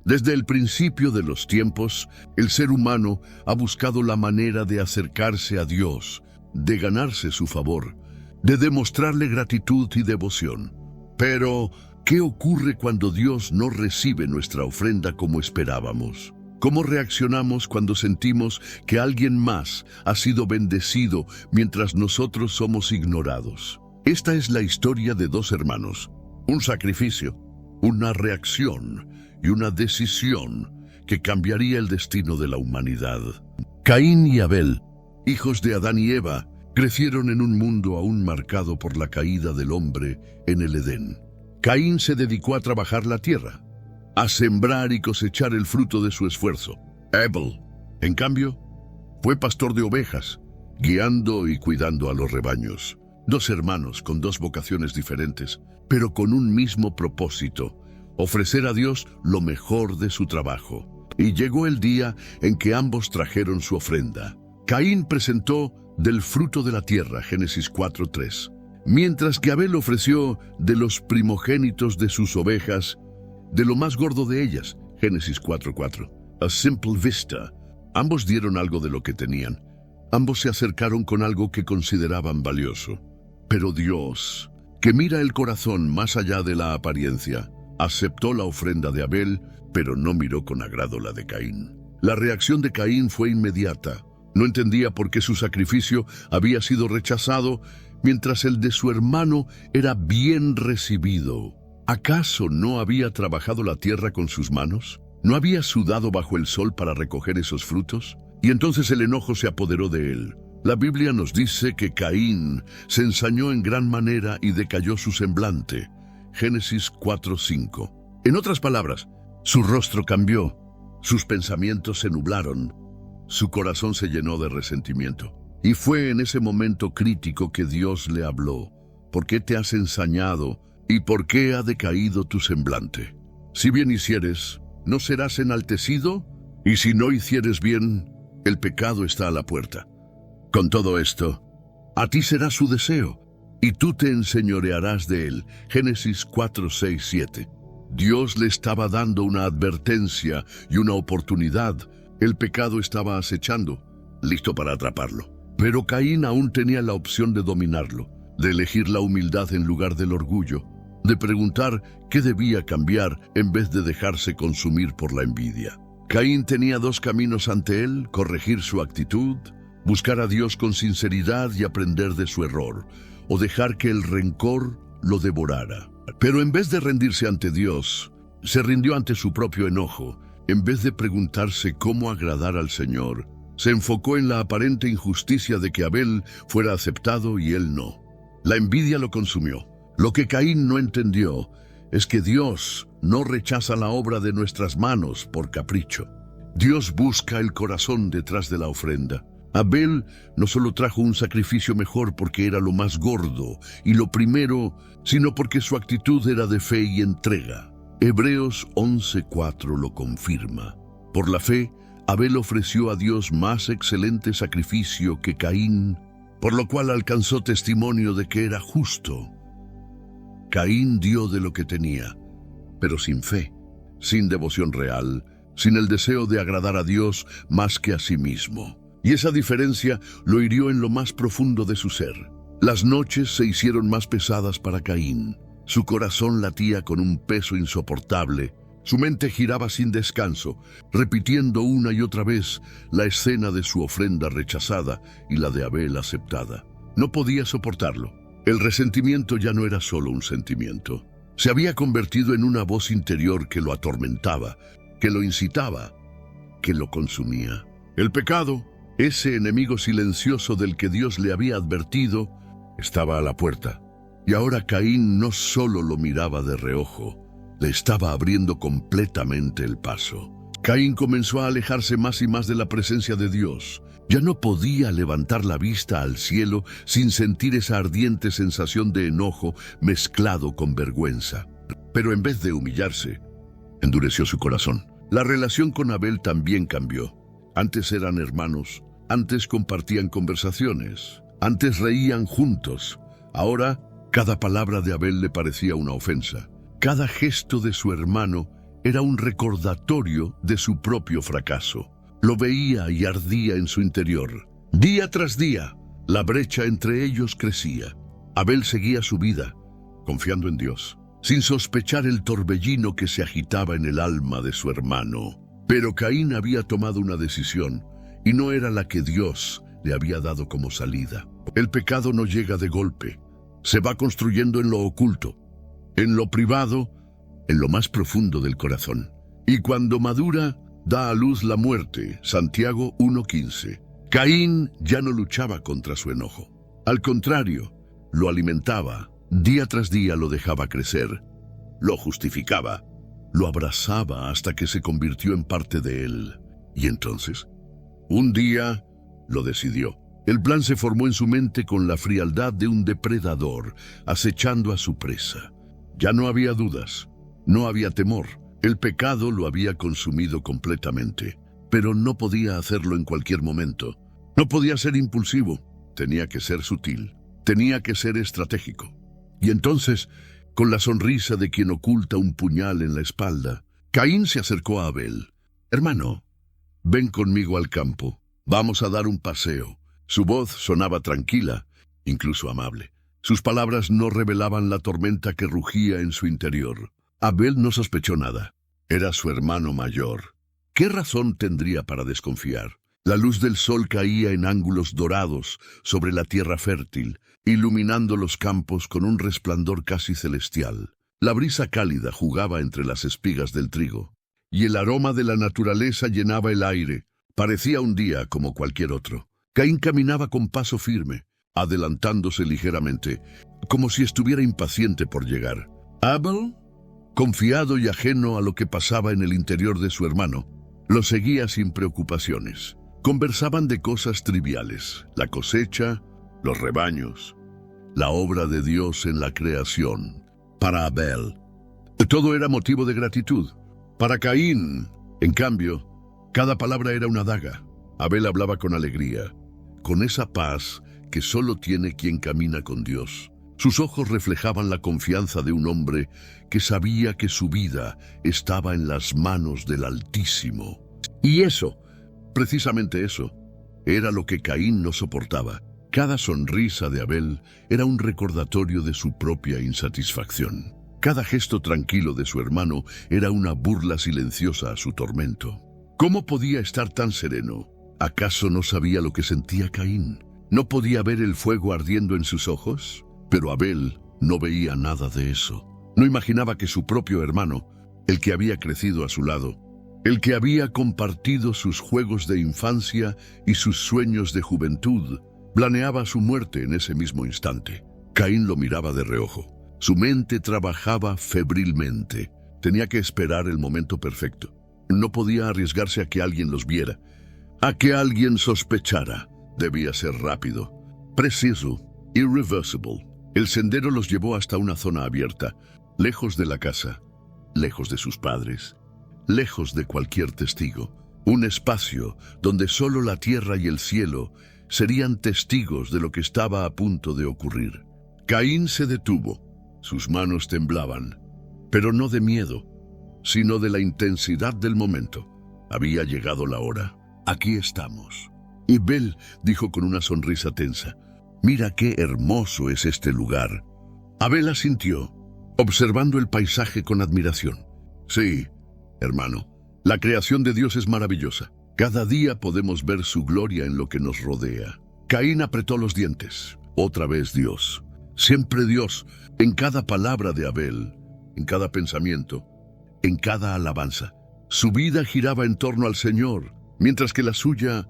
Desde el principio de los tiempos, el ser humano ha buscado la manera de acercarse a Dios, de ganarse su favor, de demostrarle gratitud y devoción. Pero, ¿qué ocurre cuando Dios no recibe nuestra ofrenda como esperábamos? ¿Cómo reaccionamos cuando sentimos que alguien más ha sido bendecido mientras nosotros somos ignorados? Esta es la historia de dos hermanos, un sacrificio, una reacción y una decisión que cambiaría el destino de la humanidad. Caín y Abel, hijos de Adán y Eva, crecieron en un mundo aún marcado por la caída del hombre en el Edén. Caín se dedicó a trabajar la tierra, a sembrar y cosechar el fruto de su esfuerzo. Abel, en cambio, fue pastor de ovejas, guiando y cuidando a los rebaños. Dos hermanos con dos vocaciones diferentes, pero con un mismo propósito: ofrecer a Dios lo mejor de su trabajo. Y llegó el día en que ambos trajeron su ofrenda. Caín presentó del fruto de la tierra, Génesis 4:3, mientras que Abel ofreció de los primogénitos de sus ovejas, de lo más gordo de ellas, Génesis 4:4. A simple vista, ambos dieron algo de lo que tenían. Ambos se acercaron con algo que consideraban valioso. Pero Dios, que mira el corazón más allá de la apariencia, aceptó la ofrenda de Abel, pero no miró con agrado la de Caín. La reacción de Caín fue inmediata. No entendía por qué su sacrificio había sido rechazado, mientras el de su hermano era bien recibido. ¿Acaso no había trabajado la tierra con sus manos? ¿No había sudado bajo el sol para recoger esos frutos? Y entonces el enojo se apoderó de él. La Biblia nos dice que Caín se ensañó en gran manera y decayó su semblante. Génesis 4:5. En otras palabras, su rostro cambió, sus pensamientos se nublaron, su corazón se llenó de resentimiento. Y fue en ese momento crítico que Dios le habló. ¿Por qué te has ensañado y por qué ha decaído tu semblante? Si bien hicieres, ¿no serás enaltecido? Y si no hicieres bien, el pecado está a la puerta. Con todo esto, a ti será su deseo, y tú te enseñorearás de él. Génesis 4:6-7. Dios le estaba dando una advertencia y una oportunidad. El pecado estaba acechando, listo para atraparlo. Pero Caín aún tenía la opción de dominarlo, de elegir la humildad en lugar del orgullo, de preguntar qué debía cambiar en vez de dejarse consumir por la envidia. Caín tenía dos caminos ante él: corregir su actitud, buscar a Dios con sinceridad y aprender de su error, o dejar que el rencor lo devorara. Pero en vez de rendirse ante Dios, se rindió ante su propio enojo. En vez de preguntarse cómo agradar al Señor, se enfocó en la aparente injusticia de que Abel fuera aceptado y él no. La envidia lo consumió. Lo que Caín no entendió es que Dios no rechaza la obra de nuestras manos por capricho. Dios busca el corazón detrás de la ofrenda. Abel no solo trajo un sacrificio mejor porque era lo más gordo y lo primero, sino porque su actitud era de fe y entrega. Hebreos 11:4 lo confirma. Por la fe, Abel ofreció a Dios más excelente sacrificio que Caín, por lo cual alcanzó testimonio de que era justo. Caín dio de lo que tenía, pero sin fe, sin devoción real, sin el deseo de agradar a Dios más que a sí mismo. Y esa diferencia lo hirió en lo más profundo de su ser. Las noches se hicieron más pesadas para Caín. Su corazón latía con un peso insoportable. Su mente giraba sin descanso, repitiendo una y otra vez la escena de su ofrenda rechazada y la de Abel aceptada. No podía soportarlo. El resentimiento ya no era solo un sentimiento. Se había convertido en una voz interior que lo atormentaba, que lo incitaba, que lo consumía. El pecado, ese enemigo silencioso del que Dios le había advertido, estaba a la puerta. Y ahora Caín no solo lo miraba de reojo, le estaba abriendo completamente el paso. Caín comenzó a alejarse más y más de la presencia de Dios. Ya no podía levantar la vista al cielo sin sentir esa ardiente sensación de enojo mezclado con vergüenza. Pero en vez de humillarse, endureció su corazón. La relación con Abel también cambió. Antes eran hermanos, antes compartían conversaciones, antes reían juntos. Ahora, cada palabra de Abel le parecía una ofensa. Cada gesto de su hermano era un recordatorio de su propio fracaso. Lo veía y ardía en su interior. Día tras día, la brecha entre ellos crecía. Abel seguía su vida, confiando en Dios, sin sospechar el torbellino que se agitaba en el alma de su hermano. Pero Caín había tomado una decisión, y no era la que Dios le había dado como salida. El pecado no llega de golpe, se va construyendo en lo oculto, en lo privado, en lo más profundo del corazón. Y cuando madura, da a luz la muerte. Santiago 1:15. Caín ya no luchaba contra su enojo. Al contrario, lo alimentaba, día tras día lo dejaba crecer, lo justificaba, lo abrazaba hasta que se convirtió en parte de él. Y entonces, un día, lo decidió. El plan se formó en su mente con la frialdad de un depredador acechando a su presa. Ya no había dudas, no había temor. El pecado lo había consumido completamente, pero no podía hacerlo en cualquier momento. No podía ser impulsivo, tenía que ser sutil, tenía que ser estratégico. Y entonces, con la sonrisa de quien oculta un puñal en la espalda, Caín se acercó a Abel. «Hermano, ven conmigo al campo, vamos a dar un paseo». Su voz sonaba tranquila, incluso amable. Sus palabras no revelaban la tormenta que rugía en su interior. Abel no sospechó nada. Era su hermano mayor. ¿Qué razón tendría para desconfiar? La luz del sol caía en ángulos dorados sobre la tierra fértil, iluminando los campos con un resplandor casi celestial. La brisa cálida jugaba entre las espigas del trigo, y el aroma de la naturaleza llenaba el aire. Parecía un día como cualquier otro. Caín caminaba con paso firme, adelantándose ligeramente, como si estuviera impaciente por llegar. Abel, confiado y ajeno a lo que pasaba en el interior de su hermano, lo seguía sin preocupaciones. Conversaban de cosas triviales: la cosecha, los rebaños, la obra de Dios en la creación. Para Abel, todo era motivo de gratitud. Para Caín, en cambio, cada palabra era una daga. Abel hablaba con alegría, con esa paz que solo tiene quien camina con Dios. Sus ojos reflejaban la confianza de un hombre que sabía que su vida estaba en las manos del Altísimo. Y eso, precisamente eso, era lo que Caín no soportaba. Cada sonrisa de Abel era un recordatorio de su propia insatisfacción. Cada gesto tranquilo de su hermano era una burla silenciosa a su tormento. ¿Cómo podía estar tan sereno? ¿Acaso no sabía lo que sentía Caín? ¿No podía ver el fuego ardiendo en sus ojos? Pero Abel no veía nada de eso. No imaginaba que su propio hermano, el que había crecido a su lado, el que había compartido sus juegos de infancia y sus sueños de juventud, planeaba su muerte en ese mismo instante. Caín lo miraba de reojo. Su mente trabajaba febrilmente. Tenía que esperar el momento perfecto. No podía arriesgarse a que alguien los viera, a que alguien sospechara. Debía ser rápido, preciso, irreversible. El sendero los llevó hasta una zona abierta, lejos de la casa, lejos de sus padres, lejos de cualquier testigo. Un espacio donde solo la tierra y el cielo serían testigos de lo que estaba a punto de ocurrir. Caín se detuvo. Sus manos temblaban, pero no de miedo, sino de la intensidad del momento. Había llegado la hora. Aquí estamos. Y Abel dijo con una sonrisa tensa: «Mira qué hermoso es este lugar». Abel asintió, observando el paisaje con admiración. «Sí, hermano, la creación de Dios es maravillosa. Cada día podemos ver su gloria en lo que nos rodea». Caín apretó los dientes. Otra vez Dios. Siempre Dios, en cada palabra de Abel, en cada pensamiento, en cada alabanza. Su vida giraba en torno al Señor, mientras que la suya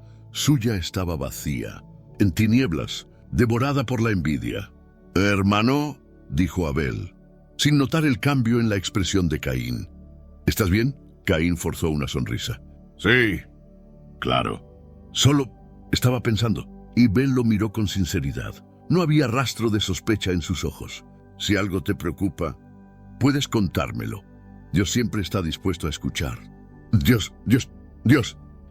estaba vacía, en tinieblas, devorada por la envidia. «Hermano», dijo Abel, sin notar el cambio en la expresión de Caín. «¿Estás bien?» Caín forzó una sonrisa. «Sí, claro». Solo estaba pensando, y Abel lo miró con sinceridad. No había rastro de sospecha en sus ojos. «Si algo te preocupa, puedes contármelo. Dios siempre está dispuesto a escuchar». «Dios».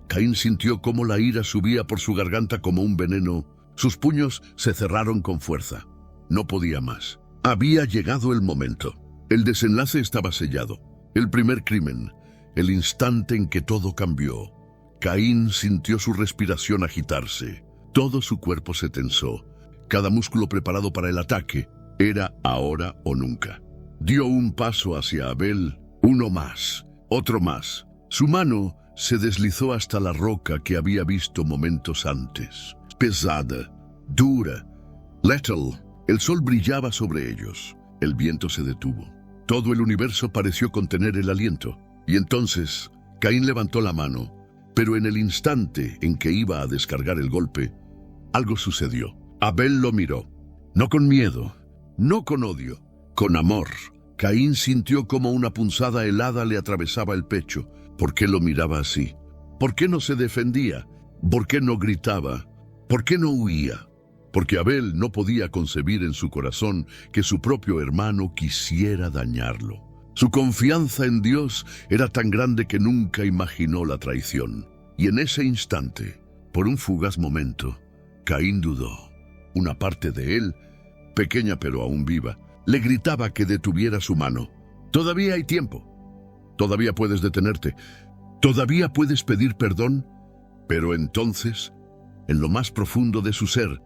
Caín sintió cómo la ira subía por su garganta como un veneno. Sus puños se cerraron con fuerza. No podía más. Había llegado el momento. El desenlace estaba sellado. El primer crimen, el instante en que todo cambió. Caín sintió su respiración agitarse. Todo su cuerpo se tensó. Cada músculo preparado para el ataque. Era ahora o nunca. Dio un paso hacia Abel, uno más, otro más. Su mano se deslizó hasta la roca que había visto momentos antes. Pesada, dura, letal. El sol brillaba sobre ellos. El viento se detuvo. Todo el universo pareció contener el aliento. Y entonces, Caín levantó la mano, pero en el instante en que iba a descargar el golpe, algo sucedió. Abel lo miró, no con miedo, no con odio, con amor. Caín sintió como una punzada helada le atravesaba el pecho. ¿Por qué lo miraba así? ¿Por qué no se defendía? ¿Por qué no gritaba? ¿Por qué no huía? Porque Abel no podía concebir en su corazón que su propio hermano quisiera dañarlo. Su confianza en Dios era tan grande que nunca imaginó la traición. Y en ese instante, por un fugaz momento, Caín dudó. Una parte de él, pequeña pero aún viva, le gritaba que detuviera su mano. Todavía hay tiempo. Todavía puedes detenerte. Todavía puedes pedir perdón. Pero entonces, en lo más profundo de su ser,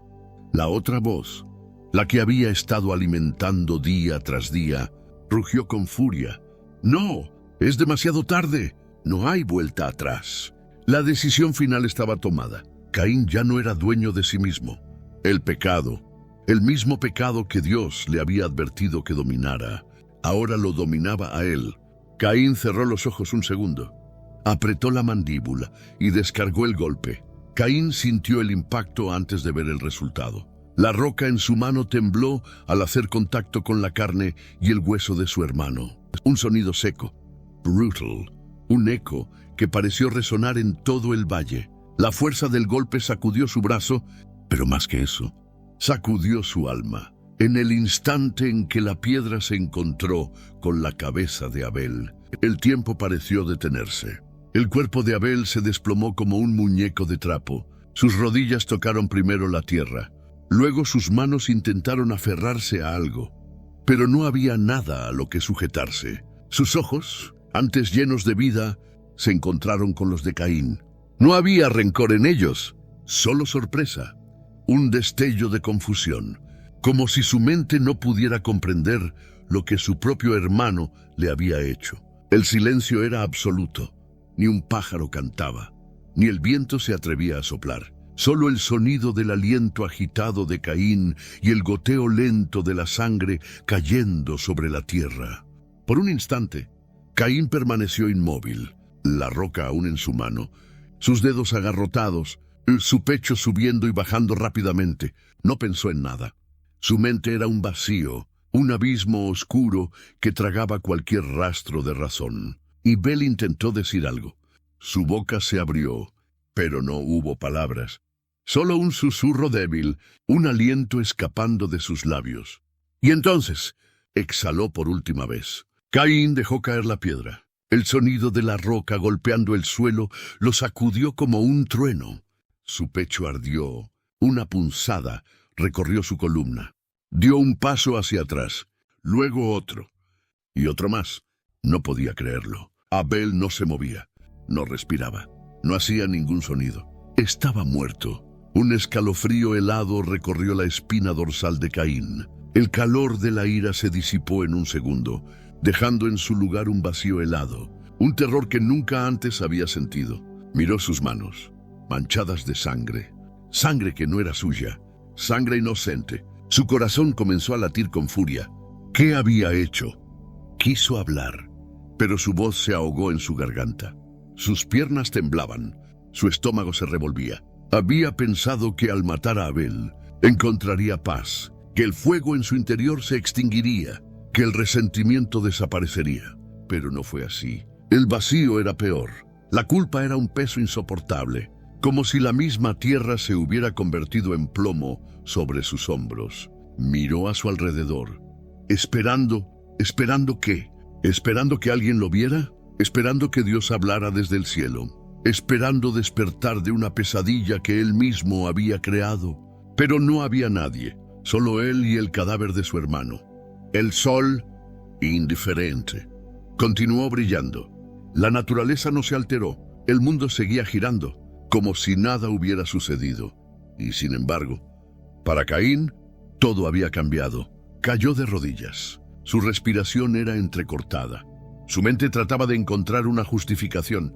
la otra voz, la que había estado alimentando día tras día, rugió con furia. No, es demasiado tarde. No hay vuelta atrás. La decisión final estaba tomada. Caín ya no era dueño de sí mismo. El pecado, el mismo pecado que Dios le había advertido que dominara, ahora lo dominaba a él. Caín cerró los ojos un segundo, apretó la mandíbula y descargó el golpe. Caín sintió el impacto antes de ver el resultado. La roca en su mano tembló al hacer contacto con la carne y el hueso de su hermano. Un sonido seco, brutal, un eco que pareció resonar en todo el valle. La fuerza del golpe sacudió su brazo, pero más que eso, sacudió su alma. En el instante en que la piedra se encontró con la cabeza de Abel, el tiempo pareció detenerse. El cuerpo de Abel se desplomó como un muñeco de trapo. Sus rodillas tocaron primero la tierra. Luego sus manos intentaron aferrarse a algo, pero no había nada a lo que sujetarse. Sus ojos, antes llenos de vida, se encontraron con los de Caín. No había rencor en ellos, solo sorpresa, un destello de confusión, como si su mente no pudiera comprender lo que su propio hermano le había hecho. El silencio era absoluto. Ni un pájaro cantaba, ni el viento se atrevía a soplar. Solo el sonido del aliento agitado de Caín y el goteo lento de la sangre cayendo sobre la tierra. Por un instante, Caín permaneció inmóvil, la roca aún en su mano, sus dedos agarrotados, su pecho subiendo y bajando rápidamente. No pensó en nada. Su mente era un vacío, un abismo oscuro que tragaba cualquier rastro de razón. Y Abel intentó decir algo. Su boca se abrió, pero no hubo palabras. Solo un susurro débil, un aliento escapando de sus labios. Y entonces, exhaló por última vez. Caín dejó caer la piedra. El sonido de la roca golpeando el suelo lo sacudió como un trueno. Su pecho ardió. Una punzada recorrió su columna. Dio un paso hacia atrás, luego otro, y otro más. No podía creerlo. Abel no se movía, no respiraba, no hacía ningún sonido. Estaba muerto. Un escalofrío helado recorrió la espina dorsal de Caín. El calor de la ira se disipó en un segundo, dejando en su lugar un vacío helado, un terror que nunca antes había sentido. Miró sus manos, manchadas de sangre, sangre que no era suya, sangre inocente. Su corazón comenzó a latir con furia. ¿Qué había hecho? Quiso hablar, pero su voz se ahogó en su garganta. Sus piernas temblaban, su estómago se revolvía. Había pensado que al matar a Abel encontraría paz, que el fuego en su interior se extinguiría, que el resentimiento desaparecería. Pero no fue así. El vacío era peor. La culpa era un peso insoportable, como si la misma tierra se hubiera convertido en plomo sobre sus hombros. Miró a su alrededor, ¿esperando qué? ¿Esperando que alguien lo viera? ¿Esperando que Dios hablara desde el cielo? ¿Esperando despertar de una pesadilla que él mismo había creado? Pero no había nadie, solo él y el cadáver de su hermano. El sol, indiferente. continuó brillando. La naturaleza no se alteró, el mundo seguía girando, como si nada hubiera sucedido. Y sin embargo, para Caín, todo había cambiado. Cayó de rodillas. Su respiración era entrecortada. Su mente trataba de encontrar una justificación,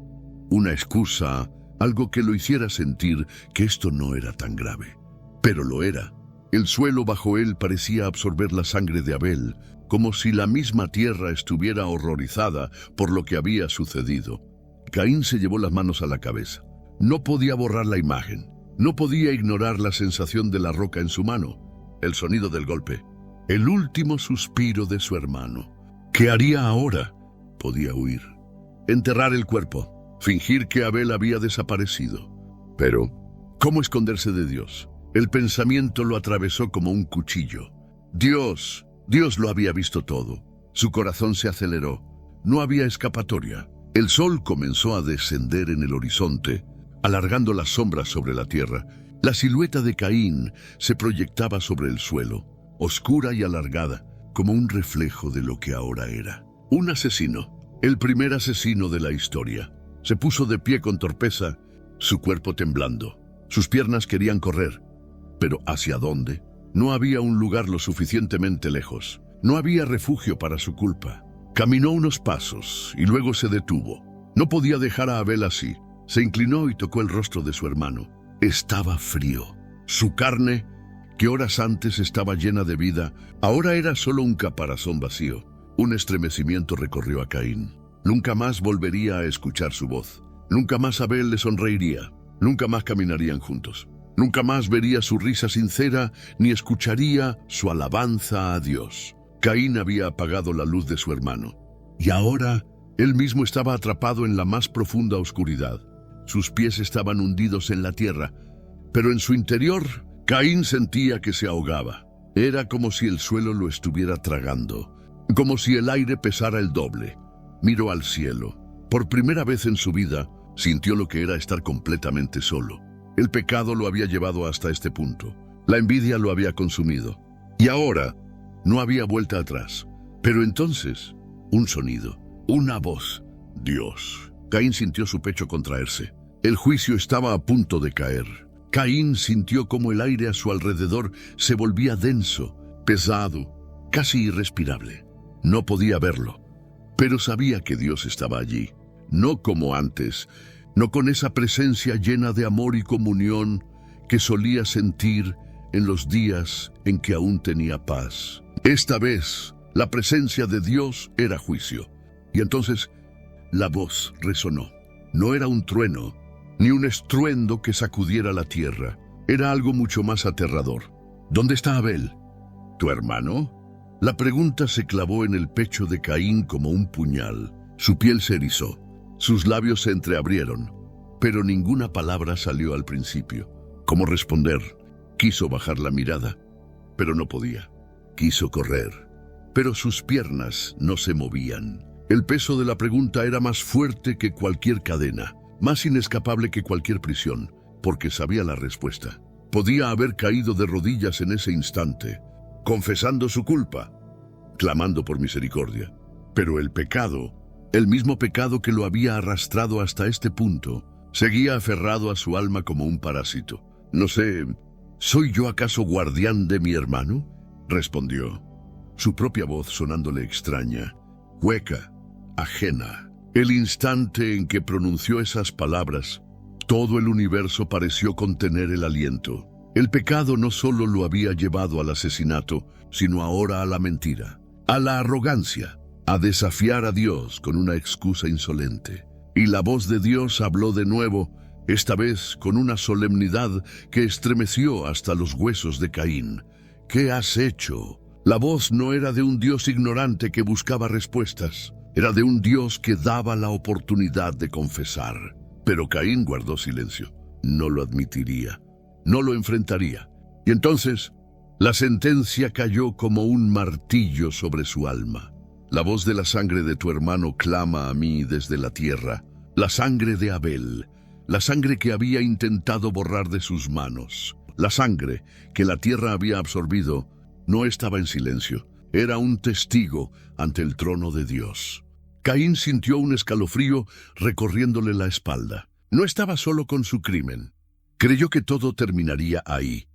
una excusa, algo que lo hiciera sentir que esto no era tan grave. Pero lo era. El suelo bajo él parecía absorber la sangre de Abel, como si la misma tierra estuviera horrorizada por lo que había sucedido. Caín se llevó las manos a la cabeza. No podía borrar la imagen. No podía ignorar la sensación de la roca en su mano, el sonido del golpe, el último suspiro de su hermano. ¿Qué haría ahora? Podía huir, enterrar el cuerpo, fingir que Abel había desaparecido. Pero, ¿cómo esconderse de Dios? El pensamiento lo atravesó como un cuchillo. Dios lo había visto todo. Su corazón se aceleró. No había escapatoria. El sol comenzó a descender en el horizonte, alargando las sombras sobre la tierra. La silueta de Caín se proyectaba sobre el suelo, oscura y alargada, como un reflejo de lo que ahora era. Un asesino, el primer asesino de la historia. Se puso de pie con torpeza, su cuerpo temblando. Sus piernas querían correr. ¿Pero hacia dónde? No había un lugar lo suficientemente lejos. No había refugio para su culpa. Caminó unos pasos y luego se detuvo. No podía dejar a Abel así. Se inclinó y tocó el rostro de su hermano. Estaba frío. Su carne, que horas antes estaba llena de vida, ahora era solo un caparazón vacío. Un estremecimiento recorrió a Caín. Nunca más volvería a escuchar su voz. Nunca más Abel le sonreiría. Nunca más caminarían juntos. Nunca más vería su risa sincera ni escucharía su alabanza a Dios. Caín había apagado la luz de su hermano. Y ahora, él mismo estaba atrapado en la más profunda oscuridad. Sus pies estaban hundidos en la tierra, pero en su interior, Caín sentía que se ahogaba. Era como si el suelo lo estuviera tragando, como si el aire pesara el doble. Miró al cielo. Por primera vez en su vida, sintió lo que era estar completamente solo. El pecado lo había llevado hasta este punto. La envidia lo había consumido. Y ahora, no había vuelta atrás. Pero entonces, un sonido, una voz. Dios. Caín sintió su pecho contraerse. El juicio estaba a punto de caer. Caín sintió como el aire a su alrededor se volvía denso, pesado, casi irrespirable. No podía verlo, pero sabía que Dios estaba allí. No como antes, no con esa presencia llena de amor y comunión que solía sentir en los días en que aún tenía paz. Esta vez, la presencia de Dios era juicio. Y entonces, la voz resonó. No era un trueno, ni un estruendo que sacudiera la tierra. Era algo mucho más aterrador. ¿Dónde está Abel? ¿Tu hermano? La pregunta se clavó en el pecho de Caín como un puñal. Su piel se erizó. Sus labios se entreabrieron, pero ninguna palabra salió al principio. ¿Cómo responder? Quiso bajar la mirada, pero no podía. Quiso correr, pero sus piernas no se movían. El peso de la pregunta era más fuerte que cualquier cadena, más inescapable que cualquier prisión, porque sabía la respuesta. Podía haber caído de rodillas en ese instante, confesando su culpa, clamando por misericordia. Pero el pecado, el mismo pecado que lo había arrastrado hasta este punto, seguía aferrado a su alma como un parásito. No sé, ¿soy yo acaso guardián de mi hermano? Respondió, su propia voz sonándole extraña, hueca, ajena. El instante en que pronunció esas palabras, todo el universo pareció contener el aliento. El pecado no solo lo había llevado al asesinato, sino ahora a la mentira, a la arrogancia, a desafiar a Dios con una excusa insolente. Y la voz de Dios habló de nuevo, esta vez con una solemnidad que estremeció hasta los huesos de Caín. ¿Qué has hecho? La voz no era de un Dios ignorante que buscaba respuestas, era de un Dios que daba la oportunidad de confesar. Pero Caín guardó silencio. No lo admitiría, no lo enfrentaría. Y entonces, la sentencia cayó como un martillo sobre su alma. La voz de la sangre de tu hermano clama a mí desde la tierra, la sangre de Abel, la sangre que había intentado borrar de sus manos, la sangre que la tierra había absorbido, no estaba en silencio, era un testigo ante el trono de Dios. Caín sintió un escalofrío recorriéndole la espalda. No estaba solo con su crimen. Creyó que todo terminaría ahí,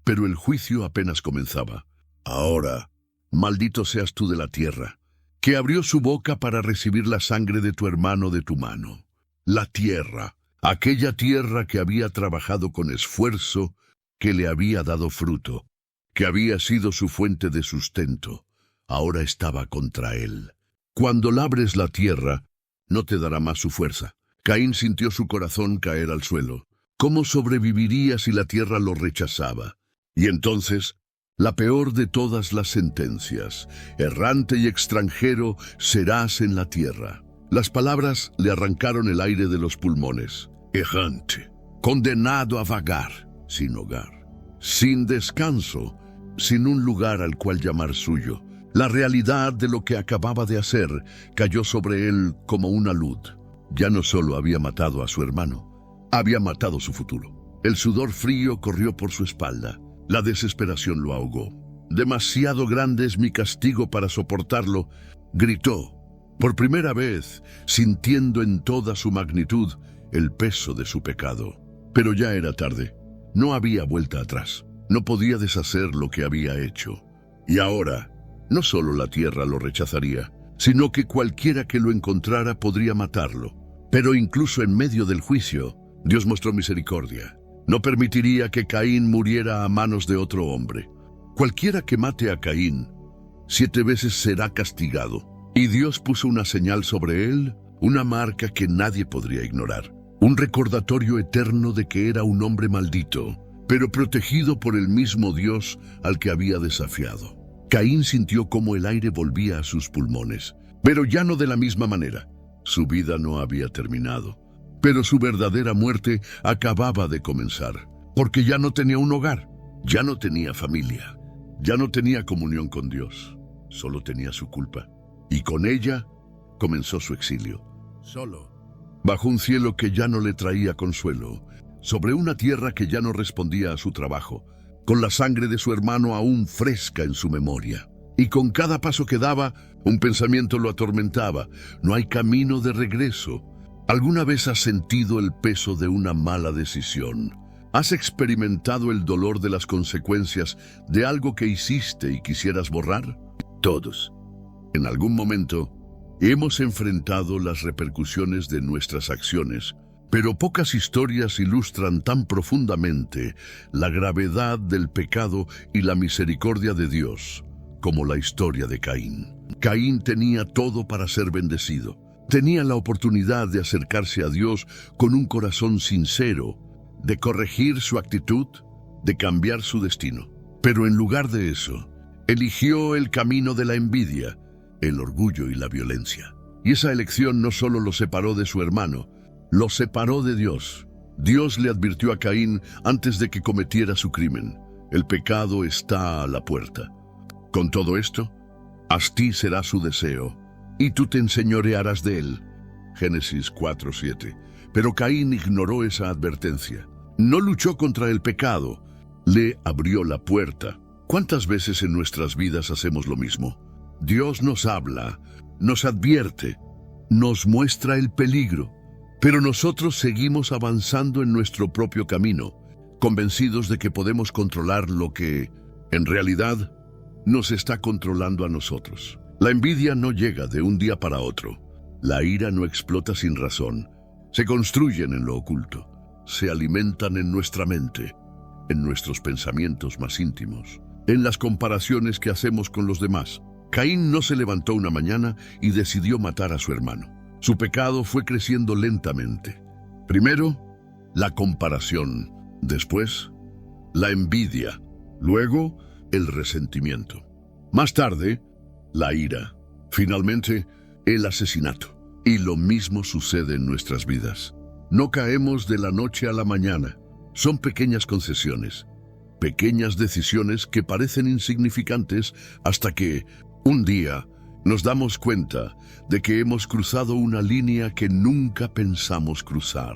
pero el juicio apenas comenzaba. Ahora, maldito seas tú de la tierra, que abrió su boca para recibir la sangre de tu hermano de tu mano. La tierra, aquella tierra que había trabajado con esfuerzo, que le había dado fruto, que había sido su fuente de sustento, ahora estaba contra él. Cuando labres la tierra, no te dará más su fuerza. Caín sintió su corazón caer al suelo. ¿Cómo sobreviviría si la tierra lo rechazaba? Y entonces, la peor de todas las sentencias: errante y extranjero serás en la tierra. Las palabras le arrancaron el aire de los pulmones. Errante, condenado a vagar, sin hogar, sin descanso, sin un lugar al cual llamar suyo. La realidad de lo que acababa de hacer cayó sobre él como una luz. Ya no solo había matado a su hermano, había matado su futuro. El sudor frío corrió por su espalda. La desesperación lo ahogó. Demasiado grande es mi castigo para soportarlo, gritó, por primera vez sintiendo en toda su magnitud el peso de su pecado. Pero ya era tarde. No había vuelta atrás. No podía deshacer lo que había hecho. Y ahora, no solo la tierra lo rechazaría, sino que cualquiera que lo encontrara podría matarlo. Pero incluso en medio del juicio, Dios mostró misericordia. No permitiría que Caín muriera a manos de otro hombre. Cualquiera que mate a Caín, 7 veces será castigado. Y Dios puso una señal sobre él, una marca que nadie podría ignorar. Un recordatorio eterno de que era un hombre maldito, pero protegido por el mismo Dios al que había desafiado. Caín sintió cómo el aire volvía a sus pulmones, pero ya no de la misma manera. Su vida no había terminado, pero su verdadera muerte acababa de comenzar, porque ya no tenía un hogar, ya no tenía familia, ya no tenía comunión con Dios, solo tenía su culpa. Y con ella comenzó su exilio, solo, bajo un cielo que ya no le traía consuelo, sobre una tierra que ya no respondía a su trabajo, con la sangre de su hermano aún fresca en su memoria. Y con cada paso que daba, un pensamiento lo atormentaba: no hay camino de regreso. ¿Alguna vez has sentido el peso de una mala decisión? ¿Has experimentado el dolor de las consecuencias de algo que hiciste y quisieras borrar? Todos, en algún momento, hemos enfrentado las repercusiones de nuestras acciones, pero pocas historias ilustran tan profundamente la gravedad del pecado y la misericordia de Dios como la historia de Caín. Caín tenía todo para ser bendecido. Tenía la oportunidad de acercarse a Dios con un corazón sincero, de corregir su actitud, de cambiar su destino. Pero en lugar de eso, eligió el camino de la envidia, el orgullo y la violencia. Y esa elección no solo lo separó de su hermano, lo separó de Dios. Dios le advirtió a Caín antes de que cometiera su crimen: el pecado está a la puerta. Con todo esto, a ti será su deseo, y tú te enseñorearás de él. Génesis 4:7. Pero Caín ignoró esa advertencia. No luchó contra el pecado, le abrió la puerta. ¿Cuántas veces en nuestras vidas hacemos lo mismo? Dios nos habla, nos advierte, nos muestra el peligro, pero nosotros seguimos avanzando en nuestro propio camino, convencidos de que podemos controlar lo que, en realidad, nos está controlando a nosotros. La envidia no llega de un día para otro. La ira no explota sin razón. Se construyen en lo oculto. Se alimentan en nuestra mente, en nuestros pensamientos más íntimos, en las comparaciones que hacemos con los demás. Caín no se levantó una mañana y decidió matar a su hermano. Su pecado fue creciendo lentamente. Primero, la comparación. Después, la envidia. Luego, el resentimiento. Más tarde, la ira. Finalmente, el asesinato. Y lo mismo sucede en nuestras vidas. No caemos de la noche a la mañana. Son pequeñas concesiones, pequeñas decisiones que parecen insignificantes hasta que, un día, nos damos cuenta de que hemos cruzado una línea que nunca pensamos cruzar.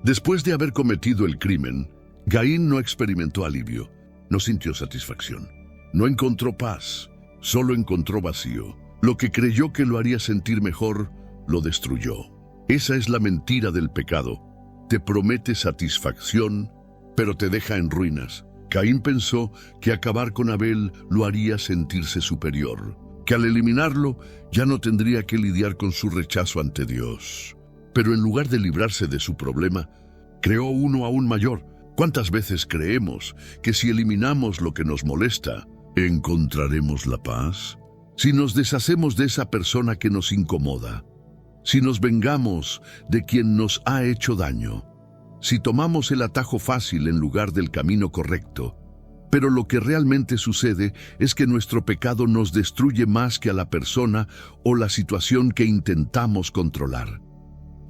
Después de haber cometido el crimen, Caín no experimentó alivio, no sintió satisfacción, no encontró paz, solo encontró vacío. Lo que creyó que lo haría sentir mejor, lo destruyó. Esa es la mentira del pecado. Te promete satisfacción, pero te deja en ruinas. Caín pensó que acabar con Abel lo haría sentirse superior, que al eliminarlo ya no tendría que lidiar con su rechazo ante Dios. Pero en lugar de librarse de su problema, creó uno aún mayor. ¿Cuántas veces creemos que si eliminamos lo que nos molesta, encontraremos la paz? Si nos deshacemos de esa persona que nos incomoda, si nos vengamos de quien nos ha hecho daño, si tomamos el atajo fácil en lugar del camino correcto, pero lo que realmente sucede es que nuestro pecado nos destruye más que a la persona o la situación que intentamos controlar.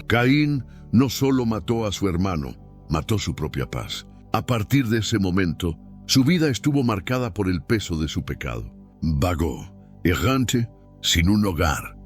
Caín no solo mató a su hermano, mató su propia paz. A partir de ese momento, su vida estuvo marcada por el peso de su pecado. Vagó, errante, sin un hogar,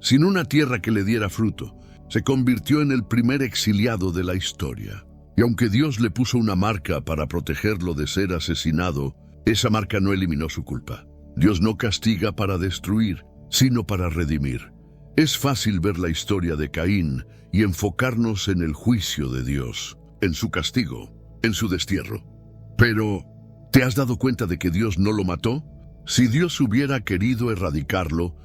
sin una tierra que le diera fruto. Se convirtió en el primer exiliado de la historia. Y aunque Dios le puso una marca para protegerlo de ser asesinado, esa marca no eliminó su culpa. Dios no castiga para destruir, sino para redimir. Es fácil ver la historia de Caín y enfocarnos en el juicio de Dios, en su castigo, en su destierro. Pero, ¿te has dado cuenta de que Dios no lo mató? Si Dios hubiera querido erradicarlo,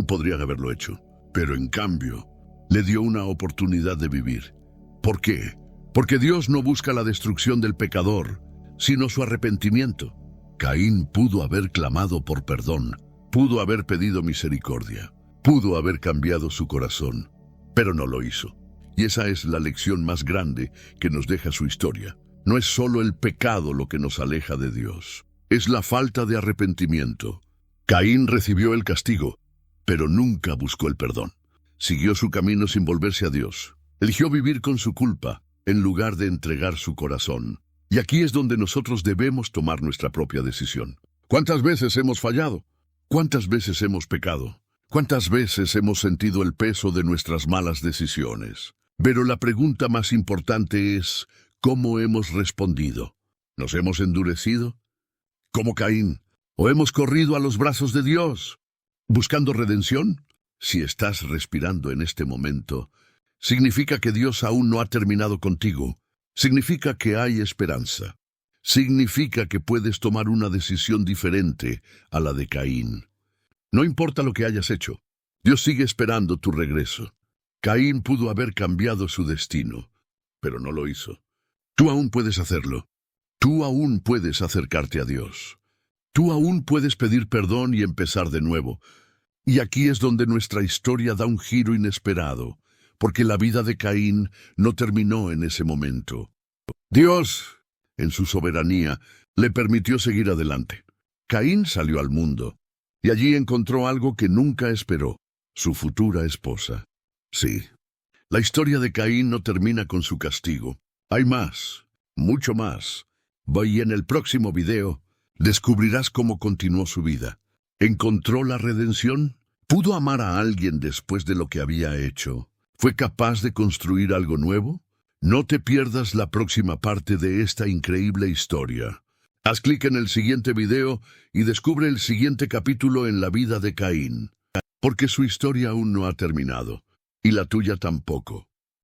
podrían haberlo hecho. Pero en cambio, le dio una oportunidad de vivir. ¿Por qué? Porque Dios no busca la destrucción del pecador, sino su arrepentimiento. Caín pudo haber clamado por perdón, pudo haber pedido misericordia, pudo haber cambiado su corazón, pero no lo hizo. Y esa es la lección más grande que nos deja su historia. No es solo el pecado lo que nos aleja de Dios, es la falta de arrepentimiento. Caín recibió el castigo, pero nunca buscó el perdón. Siguió su camino sin volverse a Dios. Eligió vivir con su culpa, en lugar de entregar su corazón. Y aquí es donde nosotros debemos tomar nuestra propia decisión. ¿Cuántas veces hemos fallado? ¿Cuántas veces hemos pecado? ¿Cuántas veces hemos sentido el peso de nuestras malas decisiones? Pero la pregunta más importante es, ¿cómo hemos respondido? ¿Nos hemos endurecido? ¿Como Caín? ¿O hemos corrido a los brazos de Dios, buscando redención? Si estás respirando en este momento, significa que Dios aún no ha terminado contigo. Significa que hay esperanza. Significa que puedes tomar una decisión diferente a la de Caín. No importa lo que hayas hecho, Dios sigue esperando tu regreso. Caín pudo haber cambiado su destino, pero no lo hizo. Tú aún puedes hacerlo. Tú aún puedes acercarte a Dios. Tú aún puedes pedir perdón y empezar de nuevo. Y aquí es donde nuestra historia da un giro inesperado, porque la vida de Caín no terminó en ese momento. Dios, en su soberanía, le permitió seguir adelante. Caín salió al mundo, y allí encontró algo que nunca esperó, su futura esposa. Sí, la historia de Caín no termina con su castigo. Hay más, mucho más. Y en el próximo video descubrirás cómo continuó su vida. ¿Encontró la redención? ¿Pudo amar a alguien después de lo que había hecho? ¿Fue capaz de construir algo nuevo? No te pierdas la próxima parte de esta increíble historia. Haz clic en el siguiente video y descubre el siguiente capítulo en la vida de Caín, porque su historia aún no ha terminado, y la tuya tampoco.